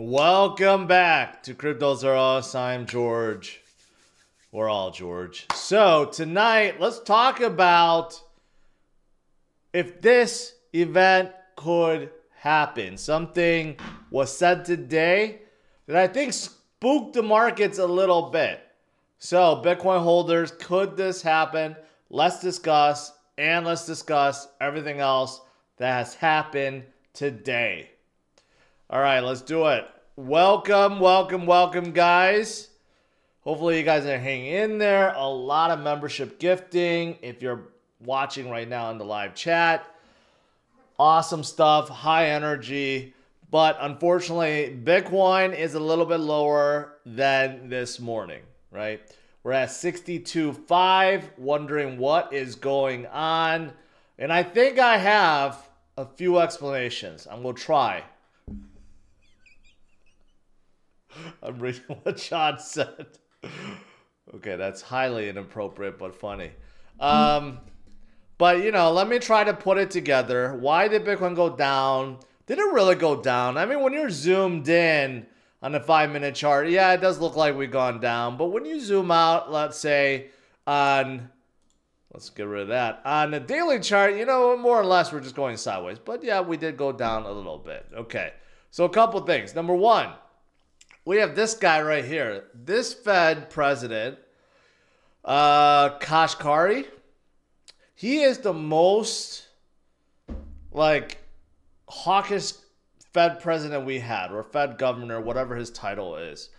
Welcome back to CryptosRUs. I'm George. We're all George. So tonight, let's talk about if this event could happen. Something was said today that I think spooked the markets a little bit. So Bitcoin holders, could this happen? Let's discuss, and let's discuss everything else that has happened today. All right, let's do it. Welcome, guys. Hopefully you guys are hanging in there. A lot of membership gifting. If you're watching right now in the live chat, awesome stuff, high energy. But unfortunately, Bitcoin is a little bit lower than this morning, right? We're at 62.5, wondering what is going on. And I think I have a few explanations. I'm going to try. I'm reading what John said. Okay, that's highly inappropriate, but funny. But, you know, let me try to put it together. Why did Bitcoin go down? Did it really go down? I mean, when you're zoomed in on the 5-minute chart, yeah, it does look like we've gone down. But when you zoom out, let's say on, let's get rid of that. On the daily chart, you know, more or less we're just going sideways. But yeah, we did go down a little bit. Okay, so a couple things. Number one, we have this guy right here. This Fed president, Kashkari, he is the most, like, hawkish Fed president we had, or Fed governor, whatever his title is.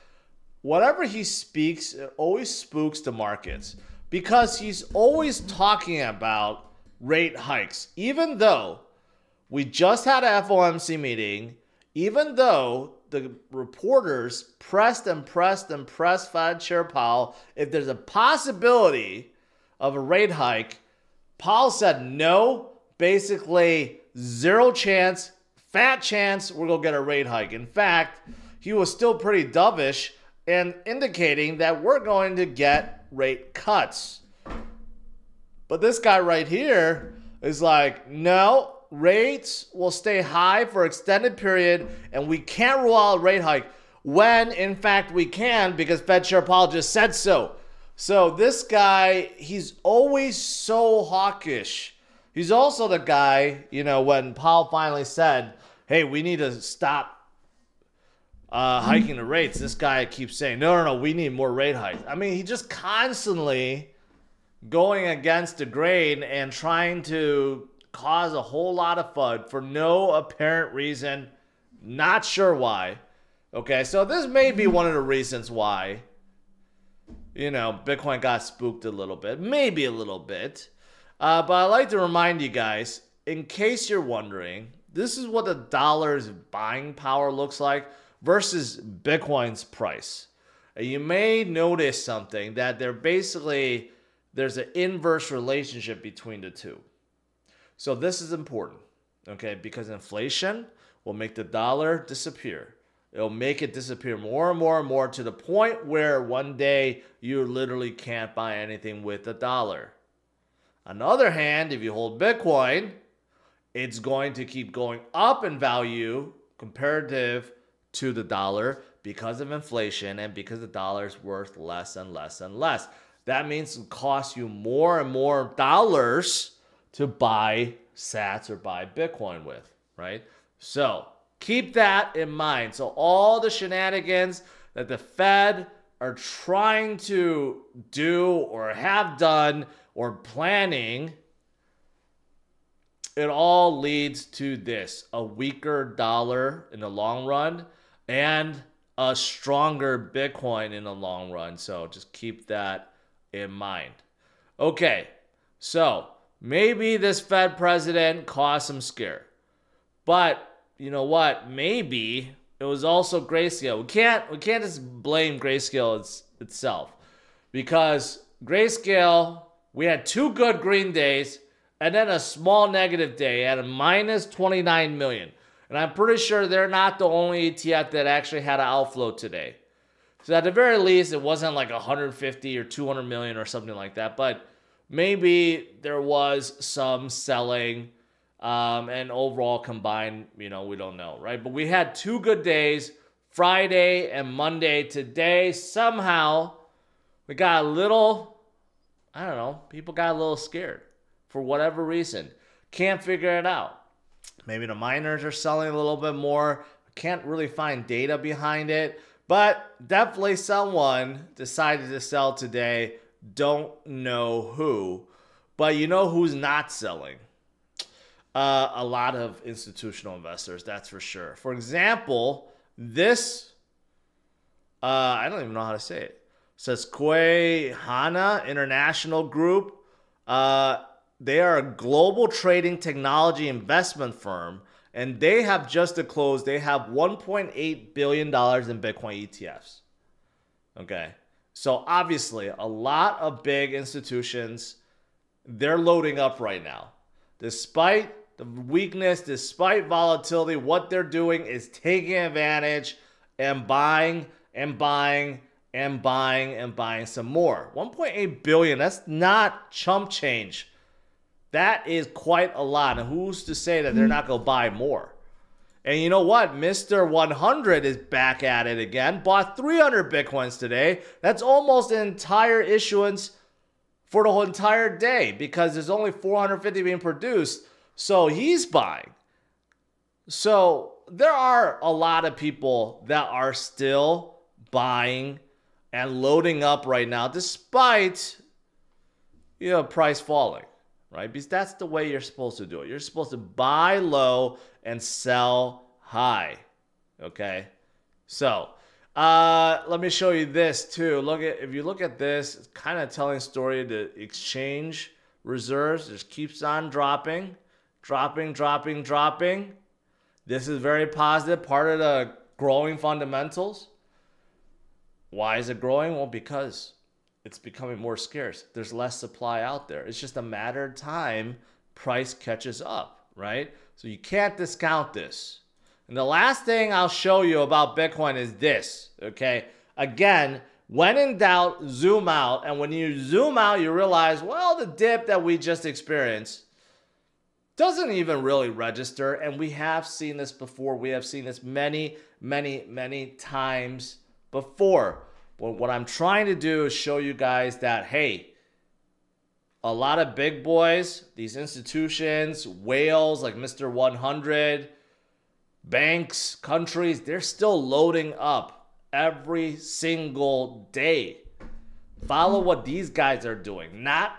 Whatever he speaks, it always spooks the markets because he's always talking about rate hikes. Even though we just had a FOMC meeting, even though the reporters pressed Fed Chair Powell if there's a possibility of a rate hike, Powell said no, basically zero chance, fat chance we're going to get a rate hike. In fact, he was still pretty dovish and indicating that we're going to get rate cuts. But this guy right here is like, no, rates will stay high for extended period and we can't rule out a rate hike, when in fact we can, because Fed Chair Powell just said so. So this guy, he's always so hawkish. He's also the guy, you know, when Powell finally said, hey, we need to stop hiking the rates, this guy keeps saying, no, we need more rate hikes. I mean, he just constantly going against the grain and trying to cause a whole lot of FUD for no apparent reason. Not sure why. Okay, so this may be one of the reasons why, you know, Bitcoin got spooked a little bit. Maybe a little bit. But I'd like to remind you guys, in case you're wondering, this is what the dollar's buying power looks like versus Bitcoin's price. And you may notice something, that there's an inverse relationship between the two. So this is important, okay? Because inflation will make the dollar disappear. It'll make it disappear more and more to the point where one day you literally can't buy anything with a dollar. On the other hand, if you hold Bitcoin, it's going to keep going up in value comparative to the dollar because of inflation and because the dollar is worth less and less and less. That means it costs you more and more dollars to buy sats or buy Bitcoin with, right? So keep that in mind. So all the shenanigans that the Fed are trying to do or have done or planning, it all leads to this: a weaker dollar in the long run and a stronger Bitcoin in the long run. So just keep that in mind. Okay, so maybe this Fed president caused some scare. But you know what? Maybe it was also Grayscale. We can't just blame Grayscale itself, because Grayscale, we had 2 good green days and then a small negative day at a minus 29 million. And I'm pretty sure they're not the only ETF that actually had an outflow today. So at the very least, it wasn't like 150 or 200 million or something like that. But maybe there was some selling and overall combined, you know, we don't know, right? But we had 2 good days Friday and Monday today. Somehow we got a little, I don't know, people got a little scared for whatever reason. Can't figure it out. Maybe the miners are selling a little bit more. Can't really find data behind it. But definitely someone decided to sell today. Don't know who. But you know who's not selling? A lot of institutional investors, that's for sure. For example, this, I don't even know how to say it. Susquehanna International Group. They are a global trading technology investment firm, and they have just closed. They have $1.8 billion in Bitcoin ETFs. Okay. So obviously, a lot of big institutions, they're loading up right now. Despite the weakness, despite volatility, what they're doing is taking advantage and buying and buying and buying and buying some more. 1.8 billion, that's not chump change. That is quite a lot. And who's to say that they're not going to buy more? And you know what? Mr. 100 is back at it again. Bought 300 Bitcoins today. That's almost an entire issuance for the whole entire day because there's only 450 being produced. So he's buying. So there are a lot of people that are still buying and loading up right now despite, price falling, right? Because that's the way you're supposed to do it. You're supposed to buy low and sell high, okay? So let me show you this too. If you look at this, it's kind of telling a story. The exchange reserves just keeps on dropping. This is very positive, part of the growing fundamentals. Why is it growing? Well, because it's becoming more scarce. There's less supply out there. It's just a matter of time price catches up, right? So you can't discount this. And the last thing I'll show you about Bitcoin is this, okay? Again, when in doubt, zoom out. And when you zoom out, you realize, well, the dip that we just experienced doesn't even really register. And we have seen this before. We have seen this many, many, many times before. But what I'm trying to do is show you guys that, hey, a lot of big boys, these institutions, whales like Mr. 100, banks, countries, they're still loading up every single day. Follow what these guys are doing, not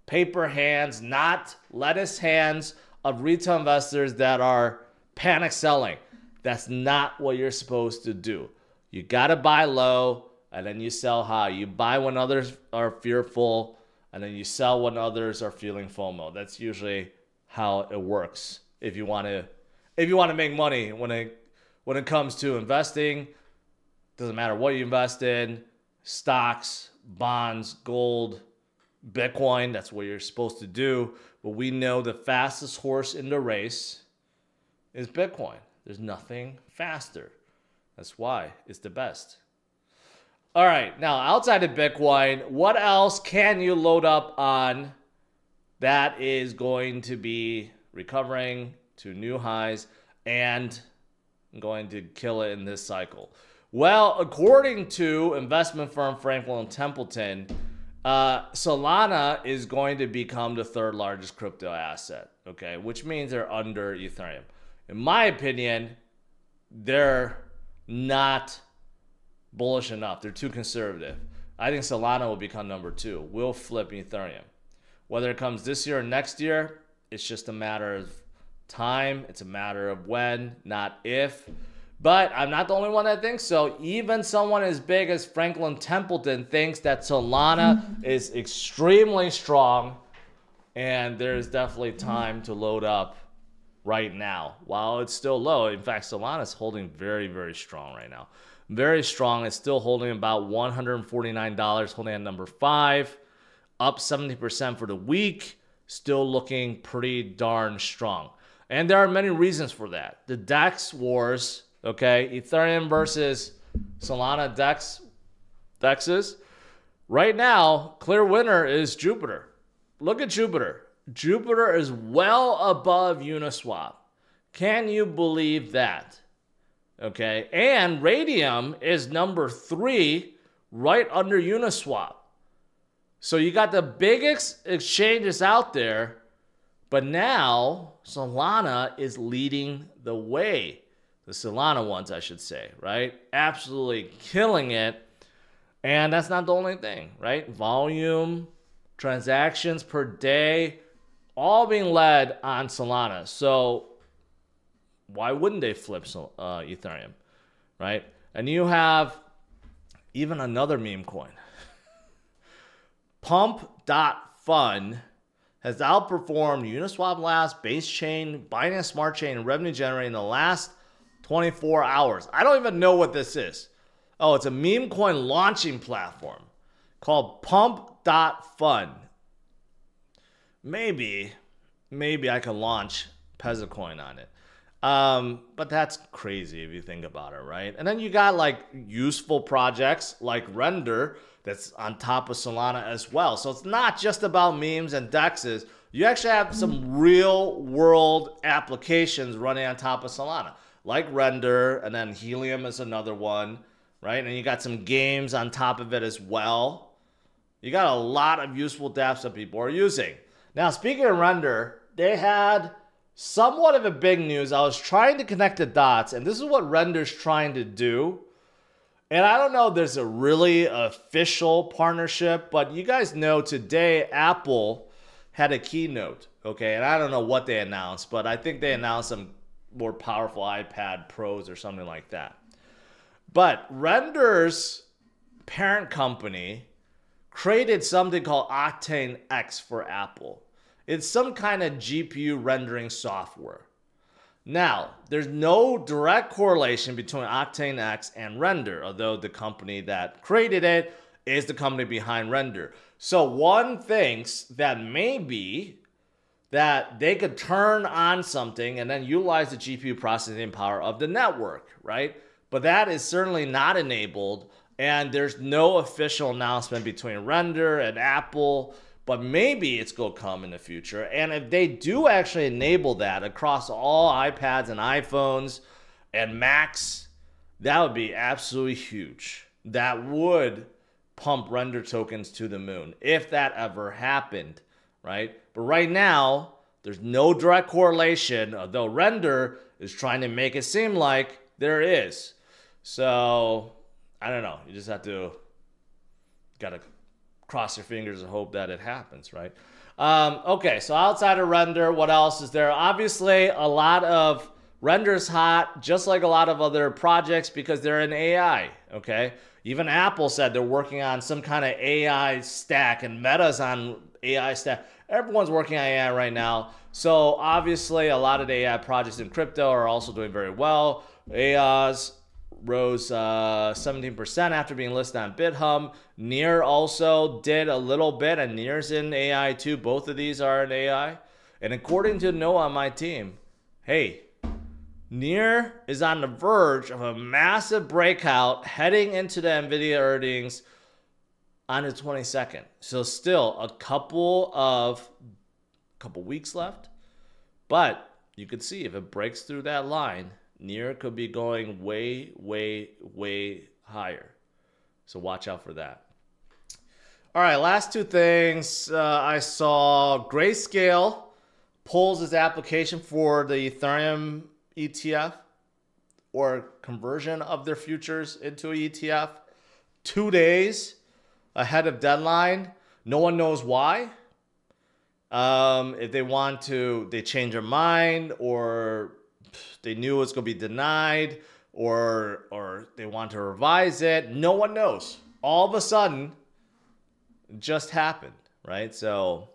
paper hands, not lettuce hands of retail investors that are panic selling. That's not what you're supposed to do. You got to buy low and then you sell high. You buy when others are fearful and then you sell when others are feeling FOMO. That's usually how it works. If you want to make money when it comes to investing, doesn't matter what you invest in, stocks, bonds, gold, Bitcoin, that's what you're supposed to do. But we know the fastest horse in the race is Bitcoin. There's nothing faster. That's why it's the best. All right, now outside of Bitcoin, what else can you load up on that is going to be recovering to new highs and going to kill it in this cycle? Well, according to investment firm Franklin Templeton, Solana is going to become the third largest crypto asset, okay? Which means they're under Ethereum. In my opinion, they're not bullish enough. They're too conservative. I think Solana will become number 2. Will flip Ethereum. Whether it comes this year or next year, it's just a matter of time. It's a matter of when, not if. But I'm not the only one that thinks so. Even someone as big as Franklin Templeton thinks that Solana is extremely strong, and there's definitely time to load up right now while it's still low. In fact, Solana is holding very, very strong right now. Very strong. It's still holding about $149, holding at number 5, up 70% for the week. Still looking pretty darn strong. And there are many reasons for that. The DEX wars, okay, Ethereum versus Solana DEXs. Right now, clear winner is Jupiter. Look at Jupiter. Jupiter is well above Uniswap. Can you believe that? Okay, and Radium is number 3 right under Uniswap. So you got the biggest exchanges out there, but now Solana is leading the way. The Solana ones, I should say, right? Absolutely killing it. And that's not the only thing, right? Volume, transactions per day, all being led on Solana. So why wouldn't they flip Ethereum, right? And you have even another meme coin. Pump.fun has outperformed Uniswap Labs, Base Chain, Binance Smart Chain, and Revenue Generator in the last 24 hours. I don't even know what this is. Oh, it's a meme coin launching platform called Pump.fun. Maybe I can launch Pezcoin on it. But that's crazy if you think about it, right? And then you got like useful projects like Render that's on top of Solana as well. So it's not just about memes and dexes. You actually have some real world applications running on top of Solana, like Render, and then Helium is another one, right? And you got some games on top of it as well. You got a lot of useful dApps that people are using. Now, speaking of Render, they had somewhat of a big news. I was trying to connect the dots, and this is what Render's trying to do. And I don't know if there's a really official partnership, but you guys know today Apple had a keynote, okay? And I don't know what they announced, but I think they announced some more powerful iPad Pros or something like that. But Render's parent company created something called Octane X for Apple. It's some kind of GPU rendering software. Now, there's no direct correlation between Octane X and Render, although the company that created it is the company behind Render. So one thinks that maybe that they could turn on something and then utilize the GPU processing power of the network, right? But that is certainly not enabled, and there's no official announcement between Render and Apple. But maybe it's going to come in the future. And if they do actually enable that across all iPads and iPhones and Macs, that would be absolutely huge. That would pump Render tokens to the moon if that ever happened, right? But right now, there's no direct correlation, although Render is trying to make it seem like there is. So, I don't know. You just have to, gotta cross your fingers and hope that it happens, right? Okay, so outside of Render, what else is there? Obviously, a lot of Render's hot, just like a lot of other projects, because they're in AI, okay? Even Apple said they're working on some kind of AI stack, and Meta's on AI stack. Everyone's working on AI right now. So obviously, a lot of the AI projects in crypto are also doing very well. Aioz rose 17% after being listed on BitHub. Near also did a little bit, and Near's in AI too. Both of these are in AI. And according to Noah on my team, hey, Near is on the verge of a massive breakout heading into the NVIDIA earnings on the 22nd. So still a couple weeks left. But you could see if it breaks through that line, Near could be going way, way, way higher. So watch out for that. All right, last two things. I saw Grayscale pulls its application for the Ethereum ETF or conversion of their futures into an ETF 2 days ahead of deadline. No one knows why. If they want to, they change their mind, or they knew it was going to be denied, or they want to revise it. No one knows. All of a sudden, it just happened, right? So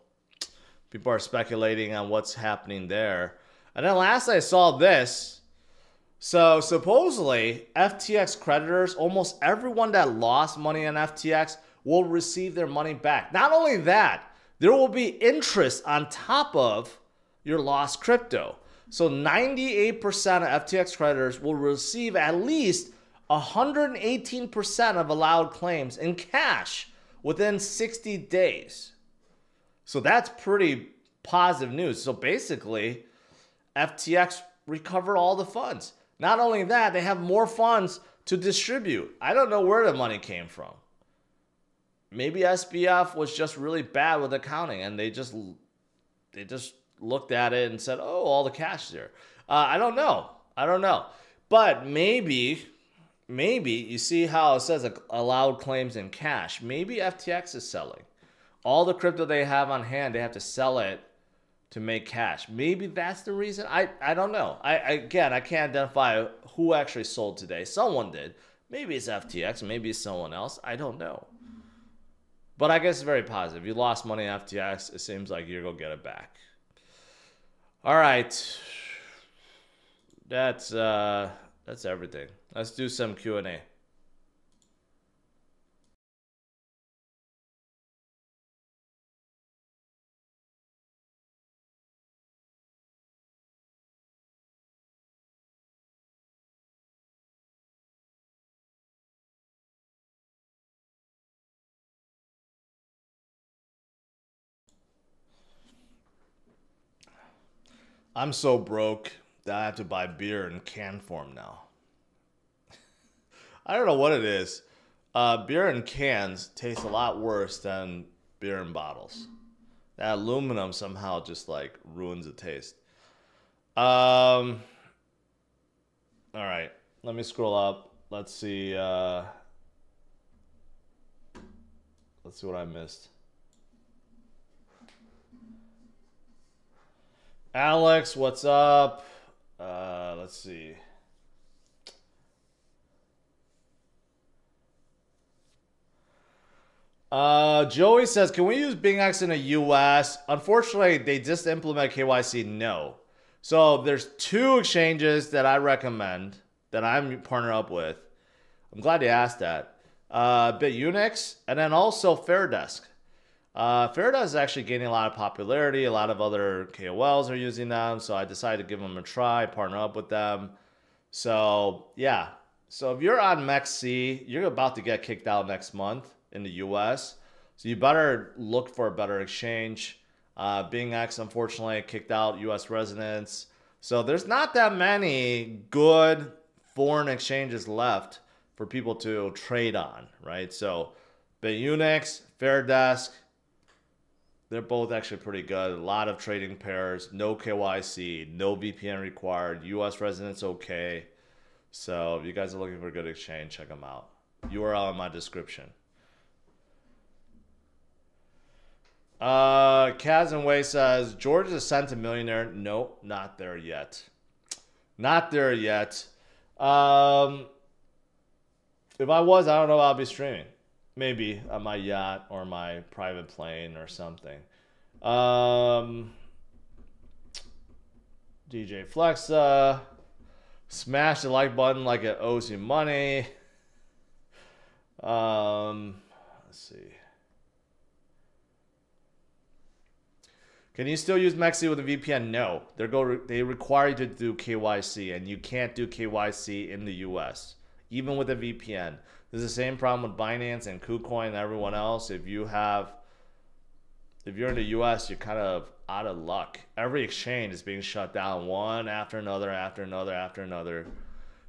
people are speculating on what's happening there. And then last I saw this. So supposedly, FTX creditors, almost everyone that lost money on FTX will receive their money back. Not only that, there will be interest on top of your lost crypto. So 98% of FTX creditors will receive at least 118% of allowed claims in cash within 60 days. So that's pretty positive news. So basically, FTX recovered all the funds. Not only that, they have more funds to distribute. I don't know where the money came from. Maybe SBF was just really bad with accounting, and they just looked at it and said, "Oh, all the cash is there." I don't know. But maybe you see how it says allowed claims in cash. Maybe FTX is selling all the crypto they have on hand. They have to sell it to make cash. Maybe that's the reason. I don't know. I can't identify who actually sold today. Someone did. Maybe it's FTX. Maybe it's someone else. I don't know. But I guess it's very positive. You lost money in FTX. It seems like you're going to get it back. All right. That's everything. Let's do some Q&A. I'm so broke that I have to buy beer in can form now. I don't know what it is. Beer in cans tastes a lot worse than beer in bottles. That aluminum somehow just like ruins the taste. All right. Let me scroll up. Let's see. Let's see what I missed. Alex, what's up? Let's see. Joey says, can we use BingX in the US? Unfortunately, they just implement KYC. No. So there's two exchanges that I recommend that I'm partnered up with. I'm glad you asked that. BitUnix and then also Fairdesk. Fairdesk is actually gaining a lot of popularity. A lot of other KOLs are using them. So I decided to give them a try, partner up with them. So yeah. So if you're on MEXC, you're about to get kicked out next month in the US. So you better look for a better exchange. BingX, unfortunately, kicked out US residents. So there's not that many good foreign exchanges left for people to trade on, right? So BitUnix, Fairdesk, they're both actually pretty good. A lot of trading pairs, no KYC, no VPN required, US residents okay. So if you guys are looking for a good exchange, check them out. URL in my description. Kaz and Way says, George is a centimillionaire. Nope, not there yet. Not there yet. If I was, I don't know if I'll be streaming. Maybe on my yacht or my private plane or something. DJ Flexa. Smash the like button like it owes you money. Let's see. Can you still use MEXC with a VPN? No. They require you to do KYC, and you can't do KYC in the US, even with a VPN. There's the same problem with Binance and KuCoin and everyone else. If you're in the US, you're kind of out of luck. Every exchange is being shut down one after another, after another, after another.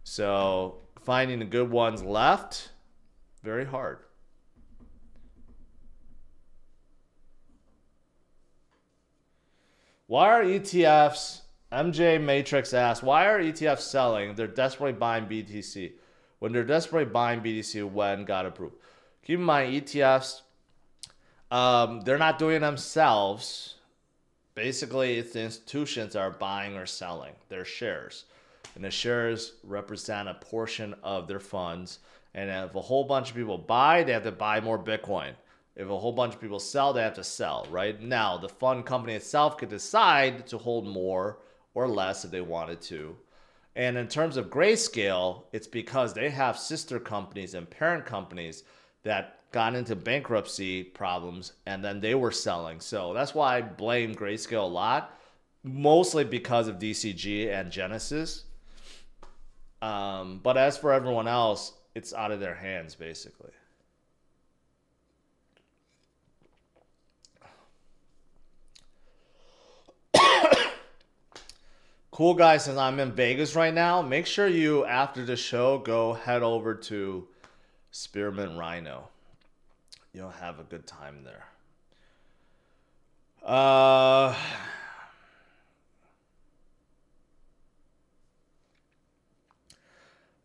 So finding the good ones left, very hard. Why are ETFs, MJ Matrix asks, why are ETFs selling? They're desperately buying BTC. When they're desperately buying BTC, when got approved. Keep in mind, ETFs, they're not doing it themselves. Basically, it's the institutions that are buying or selling their shares. And the shares represent a portion of their funds. And if a whole bunch of people buy, they have to buy more Bitcoin. If a whole bunch of people sell, they have to sell, right? Now, the fund company itself could decide to hold more or less if they wanted to. And in terms of Grayscale, it's because they have sister companies and parent companies that got into bankruptcy problems and then they were selling. So that's why I blame Grayscale a lot, mostly because of DCG and Genesis. But as for everyone else, it's out of their hands, basically. Cool guys, since I'm in Vegas right now, make sure you, after the show, go head over to Spearmint Rhino. You'll have a good time there.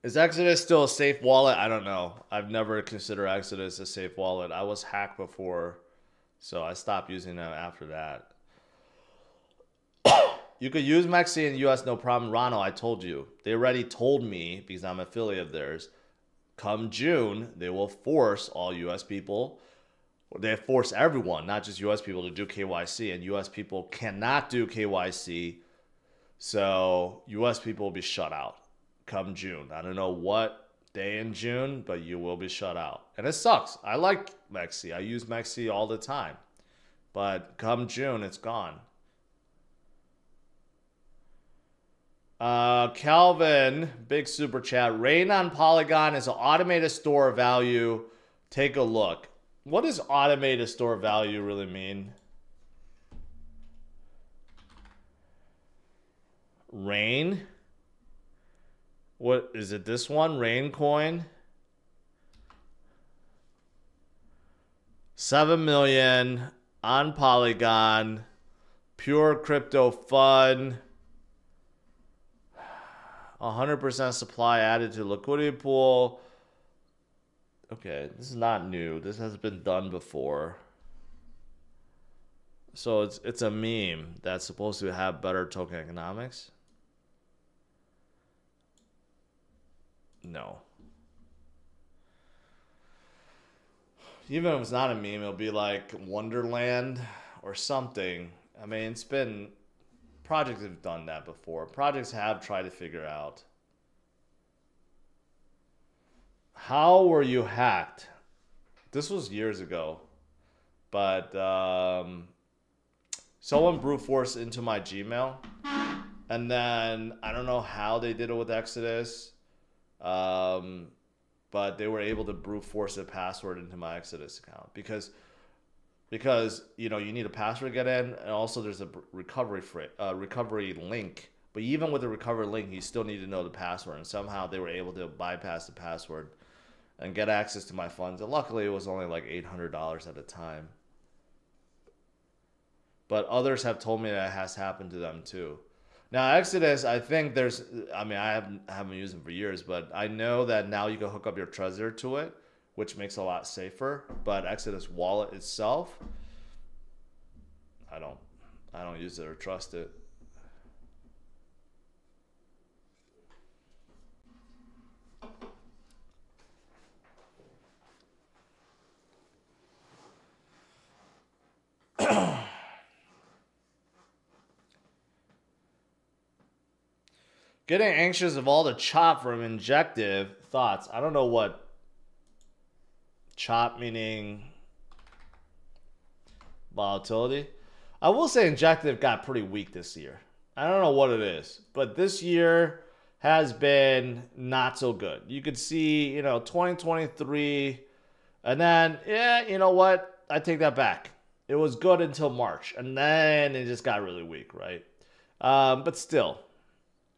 Is Exodus still a safe wallet? I don't know. I've never considered Exodus a safe wallet. I was hacked before, so I stopped using them after that. You could use Mexi in the US, no problem. Rano, I told you. They already told me, because I'm an affiliate of theirs, come June, they will force all US people, they force everyone, not just US people, to do KYC. And US people cannot do KYC. So US people will be shut out come June. I don't know what day in June, but you will be shut out. And it sucks. I like Mexi. I use Mexi all the time. But come June, it's gone. Calvin, big super chat. Rain on Polygon is an automated store of value. Take a look. What does automated store of value really mean? Rain? What is it? This one? Rain coin? 7 million on Polygon. Pure crypto fun. 100% supply added to liquidity pool. Okay, this is not new. This has been done before. So it's a meme that's supposed to have better token economics. No. Even if it's not a meme, it'll be like Wonderland or something. I mean, it's been... Projects have done that before. Projects have tried to figure out. How were you hacked? This was years ago. But someone brute forced into my Gmail. And then I don't know how they did it with Exodus. But they were able to brute force a password into my Exodus account. Because you know, you need a password to get in, and also there's a recovery link. But even with the recovery link, you still need to know the password. And somehow they were able to bypass the password and get access to my funds. And luckily, it was only like $800 at a time. But others have told me that has happened to them too. Now, Exodus, I think there's... I mean, I haven't used them for years, but I know that now you can hook up your Trezor to it, which makes it a lot safer. But Exodus wallet itself, I don't use it or trust it. Getting anxious of all the chop from injective thoughts. I don't know what chop meaning volatility. I will say injective got pretty weak this year. I don't know what it is, but this year has been not so good. You could see, you know, 2023, and then, yeah, you know what? I take that back. It was good until March, and then it just got really weak, right? But still,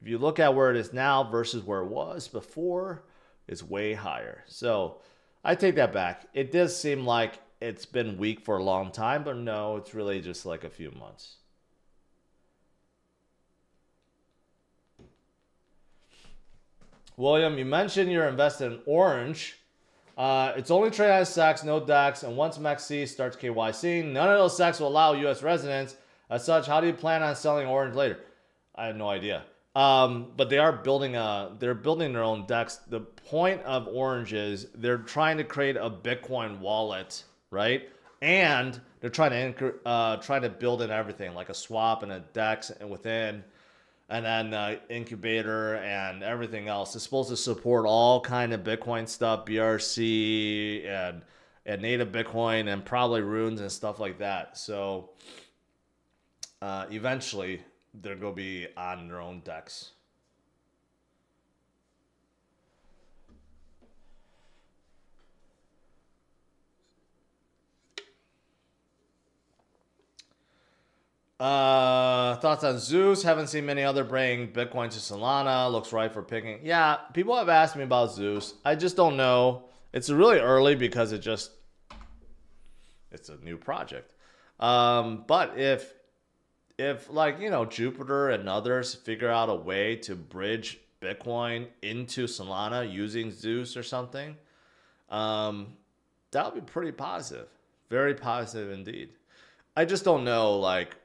if you look at where it is now versus where it was before, it's way higher. So I take that back. It does seem like it's been weak for a long time, but no, it's really just like a few months. William, you mentioned you're invested in Orange. It's only traded on SEX, no DEX, and once MEXC starts KYC, none of those SEX will allow U.S. residents. As such, how do you plan on selling Orange later? I have no idea. But they are building they're building their own DEX. The point of Orange is they're trying to create a Bitcoin wallet, right? And they're trying to build in everything, like a swap and a DEX and within, and then incubator and everything else. It's supposed to support all kind of Bitcoin stuff, BRC and native Bitcoin and probably runes and stuff like that. So eventually they're going to be on their own DEX. Thoughts on Zeus? Haven't seen many other bring Bitcoin to Solana. Looks right for picking. Yeah, people have asked me about Zeus. I just don't know. It's really early because it's a new project. But if like, you know, Jupiter and others figure out a way to bridge Bitcoin into Solana using Zeus or something, that would be pretty positive. Very positive indeed. I just don't know, like,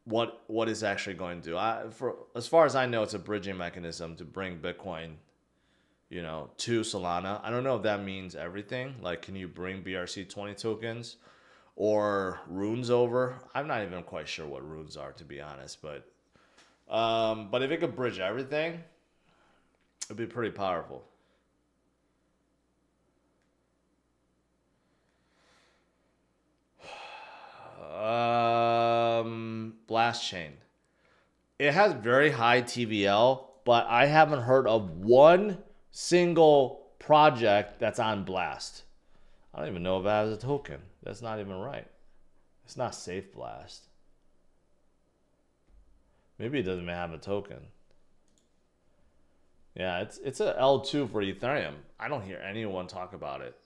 what is actually going to do. For as far as I know, it's a bridging mechanism to bring Bitcoin, you know, to Solana. I don't know if that means everything. Like, can you bring BRC20 tokens or runes over? I'm not even quite sure what runes are, to be honest. But if it could bridge everything, it'd be pretty powerful. Blast chain. It has very high TVL, but I haven't heard of one single project that's on Blast. I don't even know if it has a token. That's not even right. It's not Safe Blast. Maybe it doesn't even have a token. Yeah, it's a L2 for Ethereum. I don't hear anyone talk about it.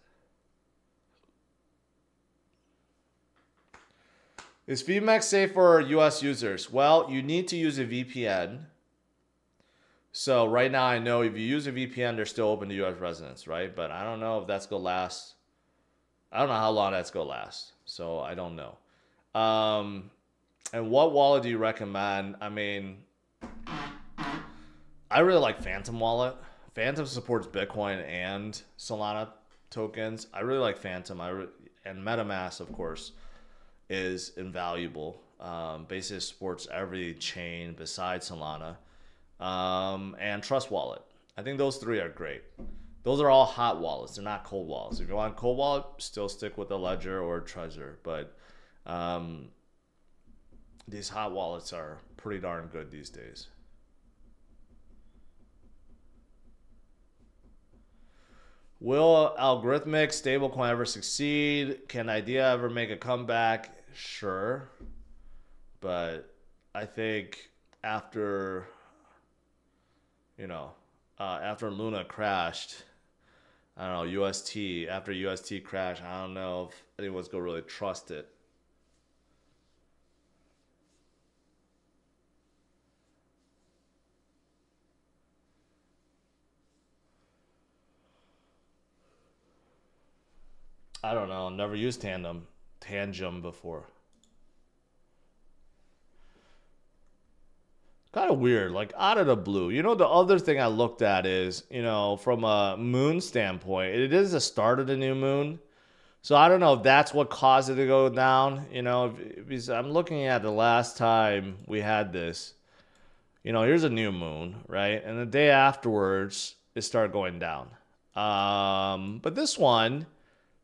Is VMAX safe for US users? Well, you need to use a VPN. So right now I know if you use a VPN, they're still open to US residents, right? But I don't know if that's going to last. I don't know how long that's going to last. So I don't know. And what wallet do you recommend? I mean, I really like Phantom Wallet. Phantom supports Bitcoin and Solana tokens. I really like Phantom. And MetaMask, of course, is invaluable. Basically supports every chain besides Solana. And Trust Wallet. I think those three are great. Those are all hot wallets. They're not cold wallets. If you want cold wallet, still stick with a Ledger or Trezor. But these hot wallets are pretty darn good these days. Will algorithmic stablecoin ever succeed? Can IDEA ever make a comeback? Sure. But I think after, you know, after Luna crashed, I don't know, UST, after UST crashed, I don't know if anyone's going to really trust it. I don't know. Never used Tangem before. Kind of weird, like out of the blue. You know, the other thing I looked at is, you know, from a moon standpoint, it is the start of the new moon. So I don't know if that's what caused it to go down. You know, because I'm looking at the last time we had this. You know, here's a new moon, right? And the day afterwards, it started going down. But this one,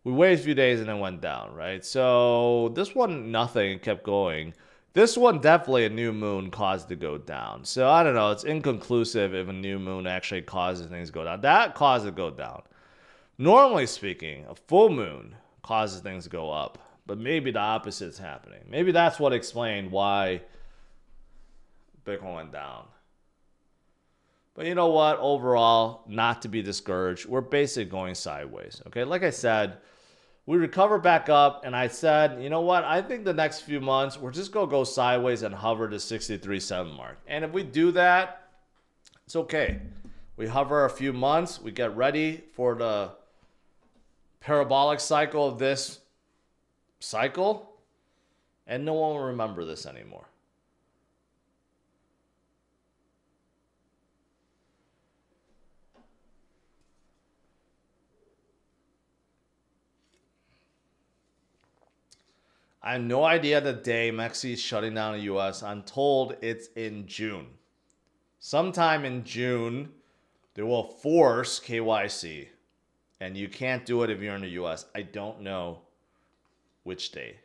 we waited a few days and then went down, right? So this one, nothing, kept going. This one, definitely a new moon caused to go down. So I don't know. It's inconclusive if a new moon actually causes things to go down. That caused it to go down. Normally speaking, a full moon causes things to go up. But maybe the opposite is happening. Maybe that's what explained why Bitcoin went down. But you know what? Overall, not to be discouraged. We're basically going sideways. Okay, like I said, we recover back up, and I said, you know what? I think the next few months, we're just going to go sideways and hover the 63.7 mark. And if we do that, it's okay. We hover a few months. We get ready for the parabolic cycle of this cycle, and no one will remember this anymore. I have no idea the day Mexico is shutting down the U.S. I'm told it's in June. Sometime in June, they will force KYC. And you can't do it if you're in the U.S. I don't know which day.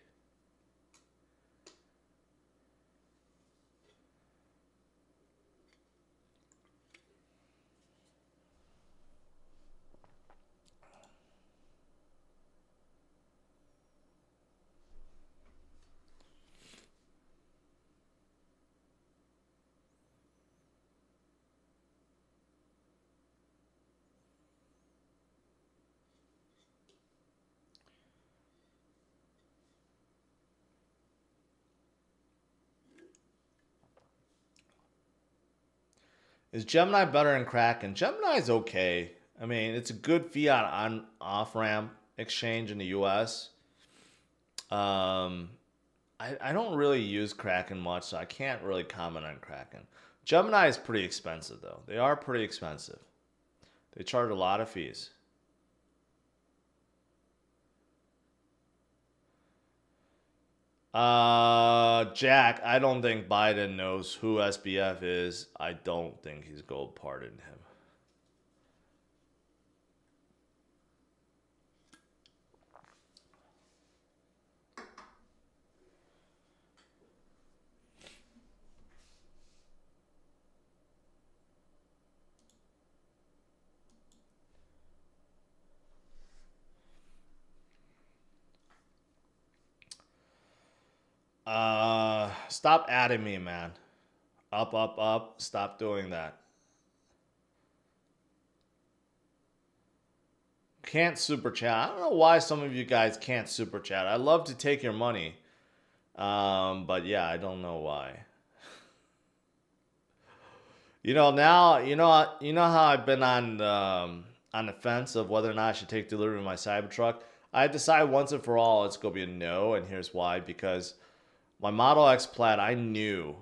Is Gemini better than Kraken? Gemini's okay. I mean, it's a good fiat on off ramp exchange in the US. I don't really use Kraken much, so I can't really comment on Kraken. Gemini is pretty expensive, though. They are pretty expensive. They charge a lot of fees. Jack, I don't think Biden knows who SBF is. I don't think he's going to pardon him. Stop adding me, man. Up, up, up. Stop doing that. Can't super chat. I don't know why some of you guys can't super chat. I love to take your money. But yeah, I don't know why. Now, how I've been on the fence of whether or not I should take delivery of my Cybertruck. I decide once and for all it's going to be a no, and here's why. Because my Model X Plaid, I knew,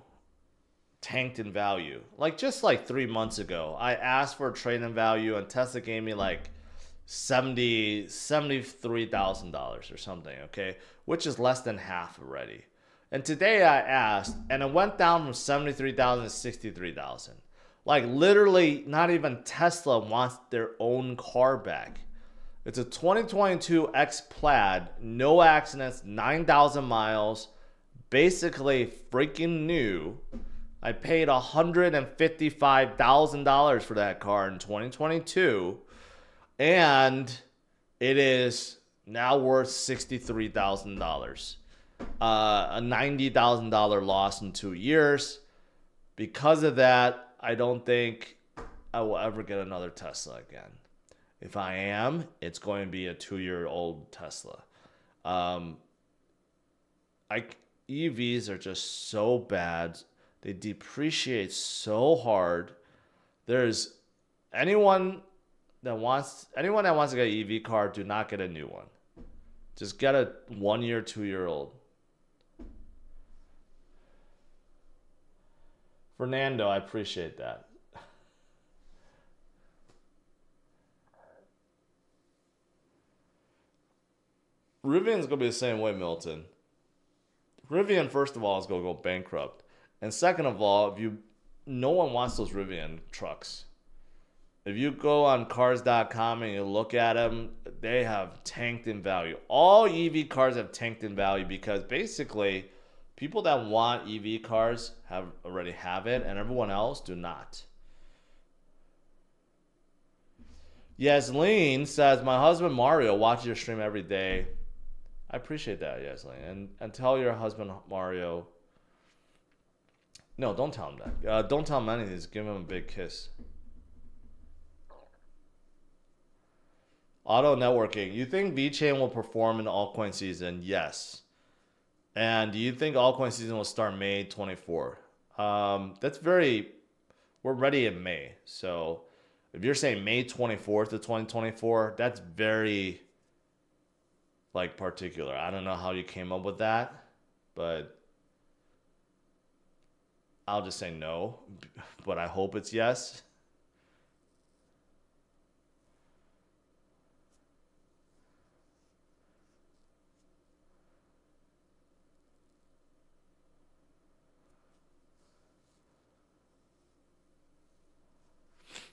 tanked in value. Just 3 months ago, I asked for a trade-in value, and Tesla gave me $73,000 or something, okay? Which is less than half already. And today I asked, and it went down from 73,000 to 63,000. Literally, not even Tesla wants their own car back. It's a 2022 X Plaid, no accidents, 9,000 miles, basically freaking new. I paid $155,000 for that car in 2022, and it is now worth $63,000. A $90,000 loss in 2 years. Because of that, I don't think I will ever get another Tesla again. If I am, it's going to be a 2-year-old Tesla. EVs are just so bad. They depreciate so hard. There's anyone that wants to get an EV car, do not get a new one. Just get a 1-year, 2-year-old. Fernando, I appreciate that. Rivian's gonna be the same way, Milton. Rivian, first of all, is going to go bankrupt. And second of all, no one wants those Rivian trucks. If you go on cars.com and you look at them, they have tanked in value. All EV cars have tanked in value because basically people that want EV cars already have it, and everyone else do not. Yasleen says, my husband Mario watches your stream every day. I appreciate that, Yasleen. And tell your husband Mario. No, don't tell him that. Don't tell him anything. Just give him a big kiss. Auto networking. You think VeChain will perform in the altcoin season? Yes. And do you think altcoin season will start May 24? We're ready in May. So if you're saying May 24th of 2024, that's very particular. I don't know how you came up with that, but I'll just say no, but I hope it's yes.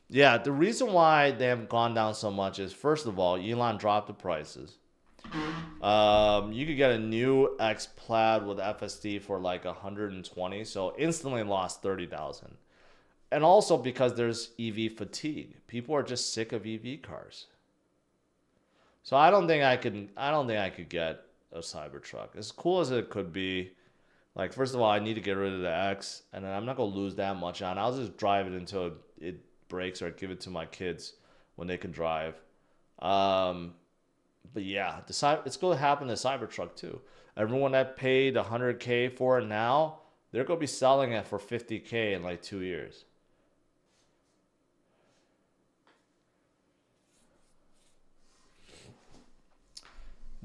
Yeah, the reason why they have gone down so much is, first of all, Elon dropped the prices. You could get a new X Plaid with FSD for 120, so instantly lost 30,000. And also because there's EV fatigue. People are just sick of EV cars. So I don't think I could get a Cybertruck. As cool as it could be, first of all, I need to get rid of the X, and then I'm not gonna lose that much on it. I'll just drive it until it breaks, or give it to my kids when they can drive. But yeah, it's going to happen to Cybertruck too. Everyone that paid $100K for it now, they're going to be selling it for $50K in 2 years.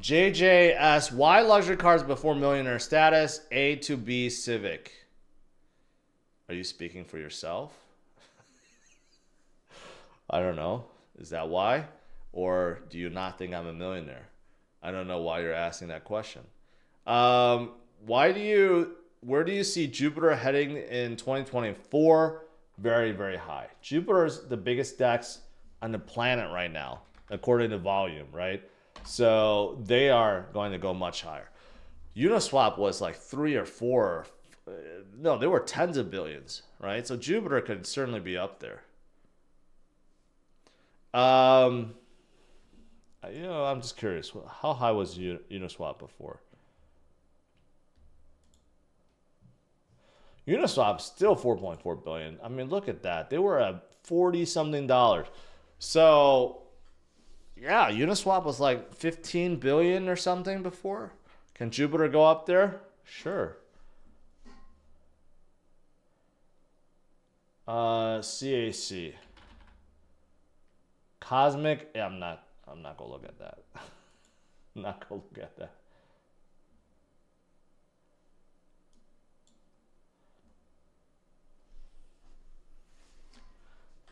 JJS, why luxury cars before millionaire status? A to B Civic. Are you speaking for yourself? I don't know. Is that why? Or do you not think I'm a millionaire? I don't know why you're asking that question. Where do you see Jupiter heading in 2024? Very, very high. Jupiter's the biggest DEX on the planet right now, according to volume, right? So they are going to go much higher. Uniswap was like 3 or 4. No, they were tens of billions, right? So Jupiter could certainly be up there. I'm just curious. How high was Uniswap before? Uniswap still 4.4 billion. I mean, look at that. They were at 40 something dollars. So yeah, Uniswap was like 15 billion or something before. Can Jupiter go up there? Sure. CAC. Cosmic. Yeah, I'm not gonna look at that. I'm not gonna look at that.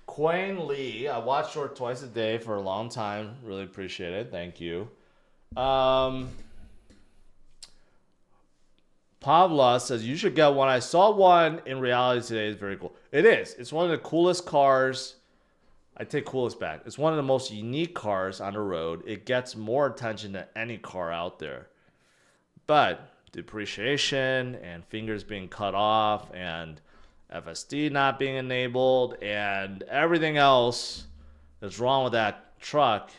Quayne Lee, I watched her twice a day for a long time. Really appreciate it. Thank you. Pavla says, you should get one. I saw one in reality today. It's very cool. It is. It's one of the coolest cars. I take coolest back. It's one of the most unique cars on the road. It gets more attention than any car out there. But depreciation and fingers being cut off and FSD not being enabled and everything else that's wrong with that truck,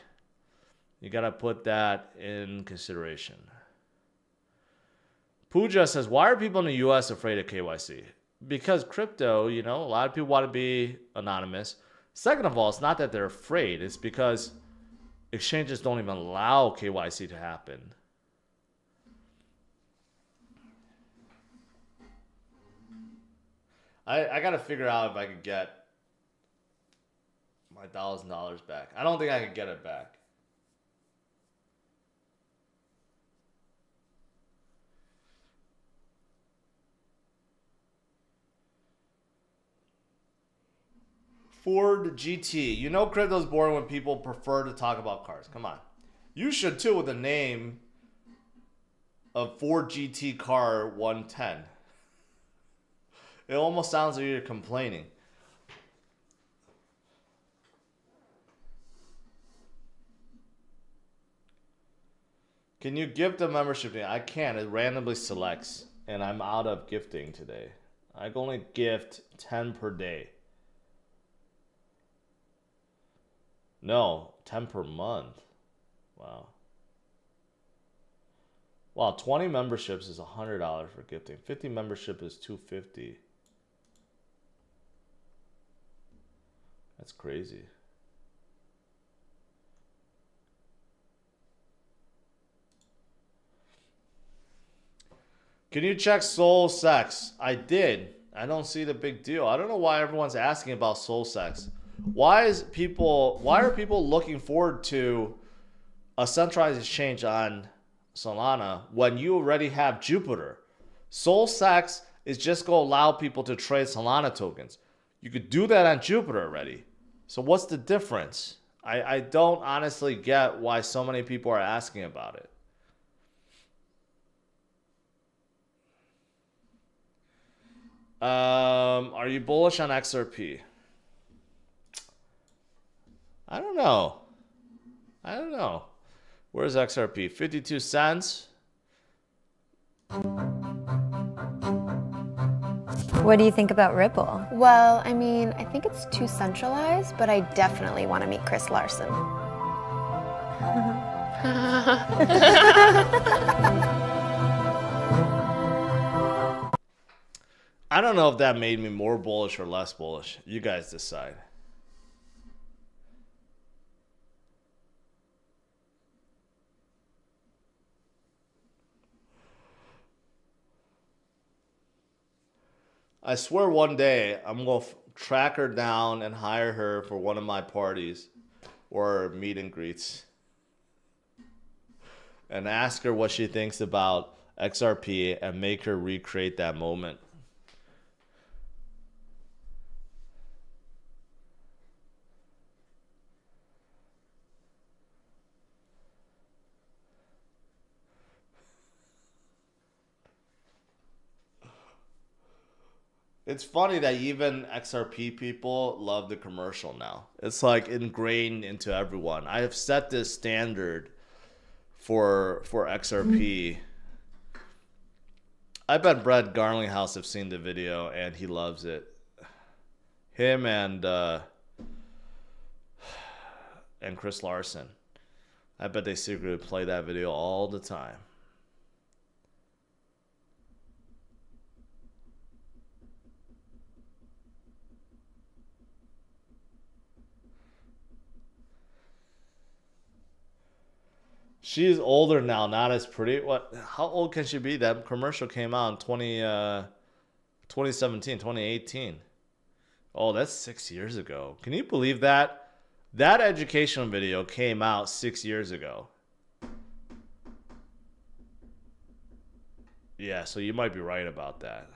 you got to put that in consideration. Pooja says, why are people in the US afraid of KYC? Because crypto, a lot of people want to be anonymous. Second of all, it's not that they're afraid. It's because exchanges don't even allow KYC to happen. I got to figure out if I could get my $1,000 back. I don't think I could get it back. Ford GT. Crypto's boring when people prefer to talk about cars. Come on. You should too with the name of Ford GT car 110. It almost sounds like you're complaining. Can you gift a membership? I can. It randomly selects, and I'm out of gifting today. I can only gift 10 per day. No, 10 per month. Wow. Wow, 20 memberships is $100 for gifting. 50 membership is $250. That's crazy. Can you check Soul Sex? I did. I don't see the big deal. I don't know why everyone's asking about Soul Sex. Why are people looking forward to a centralized exchange on Solana when you already have Jupiter? Soul Sex is just going to allow people to trade Solana tokens. You could do that on Jupiter already. So what's the difference? I don't honestly get why so many people are asking about it. Are you bullish on XRP? I don't know. Where's XRP? 52 cents? What do you think about Ripple? Well, I mean, I think it's too centralized, but I definitely want to meet Chris Larson. I don't know if that made me more bullish or less bullish. You guys decide. I swear one day I'm going to track her down and hire her for one of my parties or meet and greets. and ask her what she thinks about XRP and make her recreate that moment. It's funny that even XRP people love the commercial now. It's like ingrained into everyone. I have set this standard for XRP. I bet Brett Garlinghouse have seen the video and he loves it. Him and Chris Larson. I bet they secretly play that video all the time. She's older now, not as pretty. What? How old can she be? That commercial came out in 2017, 2018. Oh, that's 6 years ago. Can you believe that? That educational video came out 6 years ago. Yeah, so you might be right about that.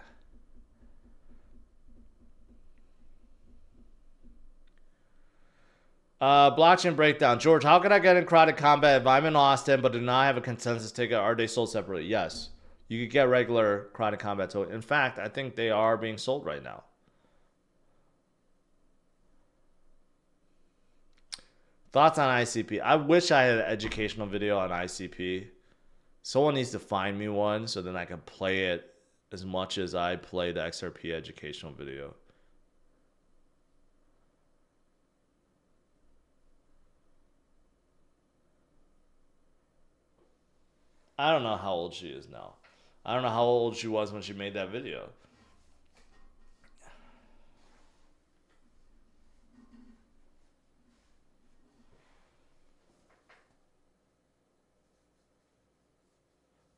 Blockchain breakdown. George, how can I get in crowded combat if I'm in Austin but do not have a consensus ticket? Are they sold separately? Yes. You could get regular crowded combat token. In fact, I think they are being sold right now. Thoughts on ICP? I wish I had an educational video on ICP. Someone needs to find me one so then I can play it as much as I play the XRP educational video. I don't know how old she is now. I don't know how old she was when she made that video.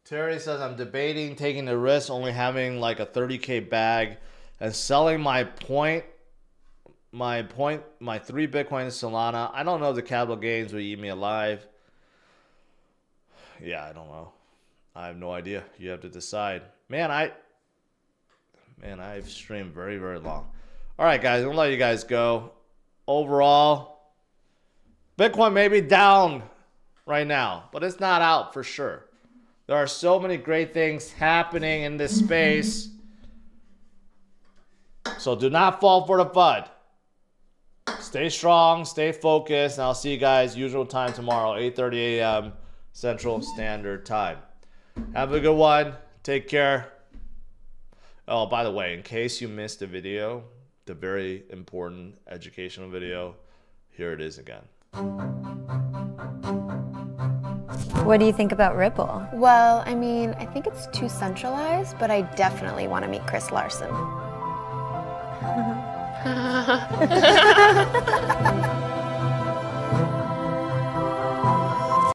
Terry says, I'm debating taking the risk, only having like a 30K bag and selling my 3 Bitcoin in Solana. I don't know if the capital gains will eat me alive. Yeah, I don't know. I have no idea. You have to decide. Man, I've streamed very, very long. All right, guys, I'm going to let you guys go. Overall, Bitcoin may be down right now, but it's not out for sure. There are so many great things happening in this space. So do not fall for the FUD. Stay strong, stay focused, and I'll see you guys usual time tomorrow, 8:30 a.m. Central Standard Time. Have a good one. Take care. Oh, by the way, in case you missed the video, the very important educational video, here it is again. What do you think about Ripple? Well, I mean, I think it's too centralized, but I definitely want to meet Chris Larson.